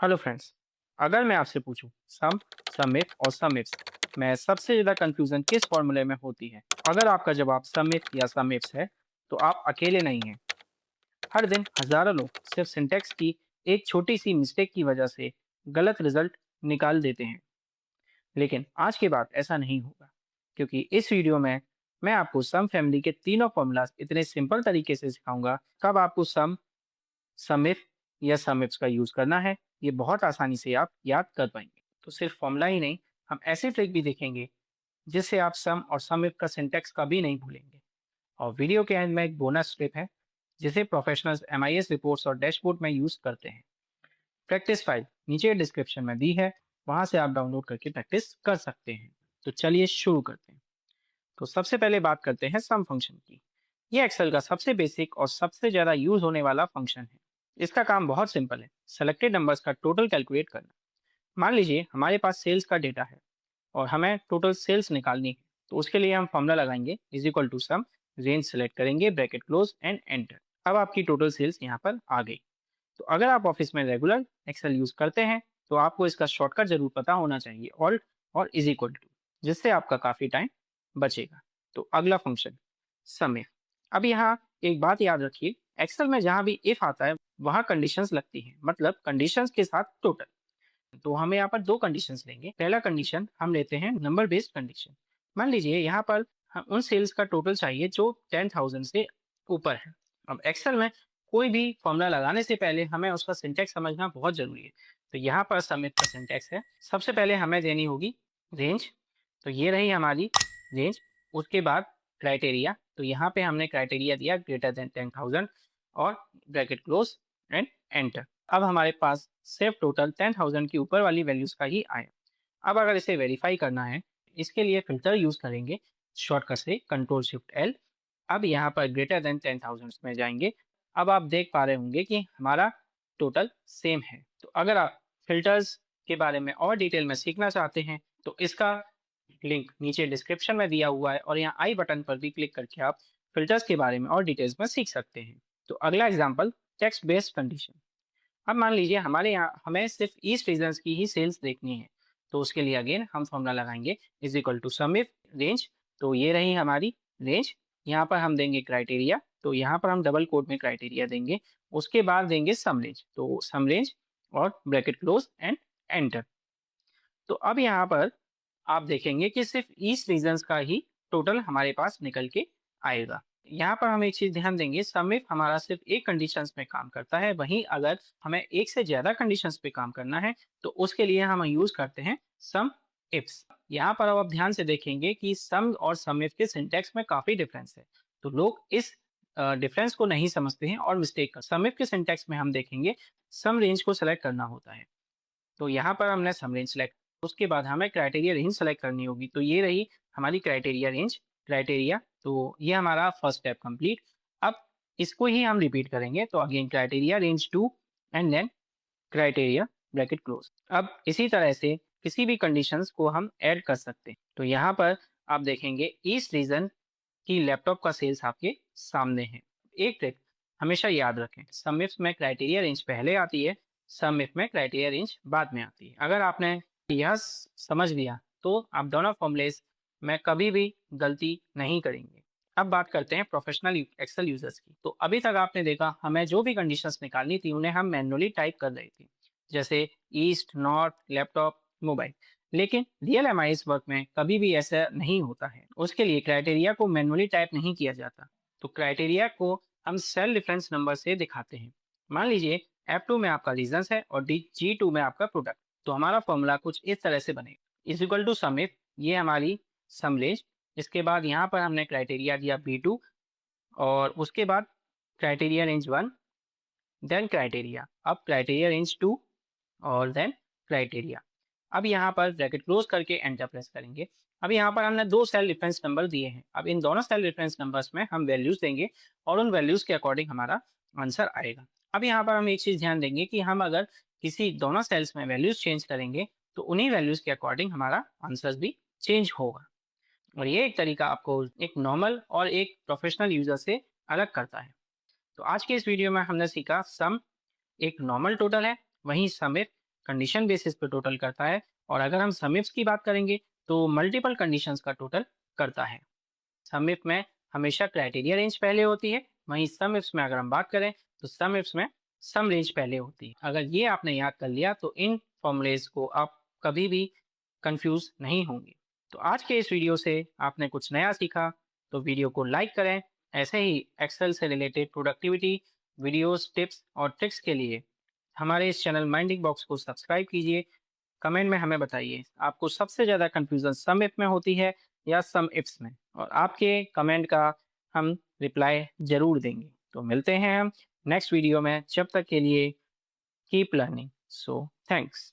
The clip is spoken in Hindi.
Hello friends. अगर मैं आपसे पूछूं सम, सम इफ और सम इफ्स में सबसे ज़्यादा कंफ्यूजन किस फॉर्मूले में होती है? अगर आपका जवाब सम इफ या सम इफ्स है तो आप अकेले नहीं हैं। हर दिन हजारों लोग सिर्फ सिंटेक्स की एक छोटी सी मिस्टेक की वजह से गलत रिजल्ट निकाल देते हैं। लेकिन आज के बाद ऐसा नहीं होगा, क्योंकि इस वीडियो में मैं आपको सम फैमिली के तीनों फॉर्मूलाज इतने सिंपल तरीके से सिखाऊंगा कब आपको सम, समिफ या समिफ्स का यूज़ करना है। ये बहुत आसानी से आप याद कर पाएंगे। तो सिर्फ फॉर्मूला ही नहीं, हम ऐसे ट्रिक भी देखेंगे जिससे आप सम और समिफ का सिंटेक्स कभी नहीं भूलेंगे। और वीडियो के एंड में एक बोनस टिप है जिसे प्रोफेशनल्स एमआईएस रिपोर्ट्स और डैशबोर्ड में यूज़ करते हैं। प्रैक्टिस फाइल नीचे डिस्क्रिप्शन में दी है, वहाँ से आप डाउनलोड करके प्रैक्टिस कर सकते हैं। तो चलिए शुरू करते हैं। तो सबसे पहले बात करते हैं सम फंक्शन की। ये एक्सेल का सबसे बेसिक और सबसे ज़्यादा यूज होने वाला फंक्शन है। इसका काम बहुत सिंपल है, सेलेक्टेड नंबर्स का टोटल कैलकुलेट करना। मान लीजिए हमारे पास सेल्स का डेटा है और हमें टोटल सेल्स निकालनी है। तो उसके लिए हम फॉर्मूला लगाएंगे is equal to sum, range select करेंगे, ब्रैकेट क्लोज एंड एंटर। अब आपकी टोटल सेल्स यहाँ पर आ गई। तो अगर आप ऑफिस में रेगुलर एक्सेल यूज करते हैं तो आपको इसका शॉर्टकट जरूर पता होना चाहिए, ऑल्ट और इज इक्वल टू, जिससे आपका काफी टाइम बचेगा। तो अगला फंक्शन सम इफ। अब यहाँ एक बात याद रखिए, एक्सेल में जहाँ भी इफ आता है वहाँ कंडीशंस लगती हैं, मतलब कंडीशंस के साथ टोटल। तो हमें यहाँ पर दो कंडीशंस लेंगे। पहला कंडीशन हम लेते हैं नंबर बेस्ड कंडीशन। मान लीजिए यहाँ पर हम उन सेल्स का टोटल चाहिए जो 10,000 से ऊपर है। अब एक्सेल में कोई भी फॉर्मूला लगाने से पहले हमें उसका सिंटेक्स समझना बहुत जरूरी है। तो यहाँ पर समिट का सिंटेक्स है, सबसे पहले हमें देनी होगी रेंज। तो ये रही हमारी रेंज। उसके बाद क्राइटेरिया, तो यहाँ पे हमने क्राइटेरिया दिया ग्रेटर देन 10,000 और ब्रैकेट क्लोज एंड एंटर। अब हमारे पास सिर्फ टोटल 10,000 की ऊपर वाली वैल्यूज का ही आया। अब अगर इसे वेरीफाई करना है, इसके लिए फिल्टर यूज करेंगे शॉर्टकट से कंट्रोल शिफ्ट एल। अब यहाँ पर ग्रेटर देन 10,000 में जाएंगे। अब आप देख पा रहे होंगे कि हमारा टोटल सेम है। तो अगर आप फिल्टर्स के बारे में और डिटेल में सीखना चाहते हैं तो इसका लिंक नीचे डिस्क्रिप्शन में दिया हुआ है, और यहाँ आई बटन पर भी क्लिक करके आप फिल्टर्स के बारे में और डिटेल्स में सीख सकते हैं। तो अगला एग्जाम्पल टेक्स्ट बेस्ड कंडीशन। अब मान लीजिए हमारे यहाँ हमें सिर्फ ईस्ट रीजन की ही सेल्स देखनी है। तो उसके लिए अगेन हम फॉर्मूला लगाएंगे is equal to sum if range. तो ये रही हमारी रेंज। यहाँ पर हम देंगे क्राइटेरिया, तो यहाँ पर हम डबल कोट में क्राइटेरिया देंगे। उसके बाद देंगे सम रेंज, तो सम रेंज और ब्रैकेट क्लोज एंड एंटर। तो अब यहाँ पर आप देखेंगे कि सिर्फ ईस्ट रीजन्स का ही टोटल हमारे पास निकल के आएगा। यहाँ पर हम एक चीज ध्यान देंगे, सम इफ हमारा सिर्फ एक कंडीशंस में काम करता है, वहीं अगर हमें एक से ज्यादा कंडीशंस पे काम करना है तो उसके लिए हम यूज करते हैं सम इफ्स। यहाँ पर अब आप ध्यान से देखेंगे कि सम और सम इफ के सिंटेक्स में काफी डिफरेंस है। तो लोग इस डिफरेंस को नहीं समझते हैं और मिस्टेक कर। सम इफ के सिंटेक्स में हम देखेंगे सम रेंज को सेलेक्ट करना होता है। तो यहाँ पर हमने सम रेंज सेलेक्ट, उसके बाद हमें क्राइटेरिया रेंज सेलेक्ट करनी होगी। तो ये रही हमारी क्राइटेरिया रेंज। क्राइटेरिया, तो ये हमारा फर्स्ट स्टेप कंप्लीट। अब इसको ही हम रिपीट करेंगे। तो again criteria range two and then criteria bracket close. अब इसी तरह से किसी भी कंडीशंस को हम ऐड कर सकते हैं। तो यहाँ पर आप देखेंगे ईस्ट रीजन की लैपटॉप का सेल्स आपके सामने है। एक ट्रिक हमेशा याद रखें, सम इफ में क्राइटेरिया रेंज पहले आती है, सम इफ में क्राइटेरिया रेंज बाद में आती है। अगर आपने यह समझ लिया तो आप दोनों फॉर्मूलेस में कभी भी गलती नहीं करेंगे। अब बात करते हैं प्रोफेशनल एक्सेल यूजर्स की। तो अभी तक आपने देखा हमें जो भी कंडीशंस निकालनी थी उन्हें हम मैनुअली टाइप कर रहे थे, जैसे ईस्ट, नॉर्थ, लैपटॉप, मोबाइल। लेकिन रियल एमआईएस वर्क में कभी भी ऐसा नहीं होता है। उसके लिए क्राइटेरिया को मैनुअली टाइप नहीं किया जाता। तो क्राइटेरिया को हम सेल रेफरेंस नंबर से दिखाते हैं। मान लीजिए F2 में आपका रीजंस है और G2 में आपका प्रोडक्ट। तो हमारा फॉर्मूला कुछ इस तरह से बनेगा is equal to sum if, ये हमारी सम रेंज। इसके बाद यहाँ पर हमने क्राइटेरिया दिया B2 और उसके बाद क्राइटेरिया रेंज 1, देन क्राइटेरिया, अब क्राइटेरिया रेंज 2 और देन क्राइटेरिया। अब यहाँ पर ब्रैकेट क्लोज करके एंटर प्रेस करेंगे। अब यहाँ पर हमने दो सेल रेफरेंस नंबर दिए हैं। अब इन दोनों सेल रेफरेंस नंबर्स में हम वैल्यूज देंगे और उन वैल्यूज के अकॉर्डिंग हमारा आंसर आएगा। अब यहाँ पर हम एक चीज ध्यान देंगे कि हम अगर किसी दोनों सेल्स में वैल्यूज चेंज करेंगे तो उन्हीं वैल्यूज के अकॉर्डिंग हमारा आंसर भी चेंज होगा। और ये एक तरीका आपको एक नॉर्मल और एक प्रोफेशनल यूजर से अलग करता है। तो आज के इस वीडियो में हमने सीखा सम एक नॉर्मल टोटल है, वहीं सम कंडीशन बेसिस पे टोटल करता है, और अगर हम सम इफ्स की बात करेंगे तो मल्टीपल कंडीशंस का टोटल करता है। सम इफ में हमेशा क्राइटेरिया रेंज पहले होती है, वहीं सम इफ्स में अगर हम बात करें तो सम इफ्स में सम रेंज पहले होती है। अगर ये आपने याद कर लिया तो इन फॉर्मूलेज को आप कभी भी कंफ्यूज नहीं होंगे। तो आज के इस वीडियो से आपने कुछ नया सीखा, तो वीडियो को लाइक करें। ऐसे ही एक्सेल से रिलेटेड प्रोडक्टिविटी वीडियोस, टिप्स और ट्रिक्स के लिए हमारे इस चैनल माइंडिंग बॉक्स को सब्सक्राइब कीजिए। कमेंट में हमें बताइए आपको सबसे ज़्यादा कंफ्यूजन सम इफ में होती है या सम इफ्स में, और आपके कमेंट का हम रिप्लाई ज़रूर देंगे। तो मिलते हैं हम नेक्स्ट वीडियो में, जब तक के लिए कीप लर्निंग। So thanks.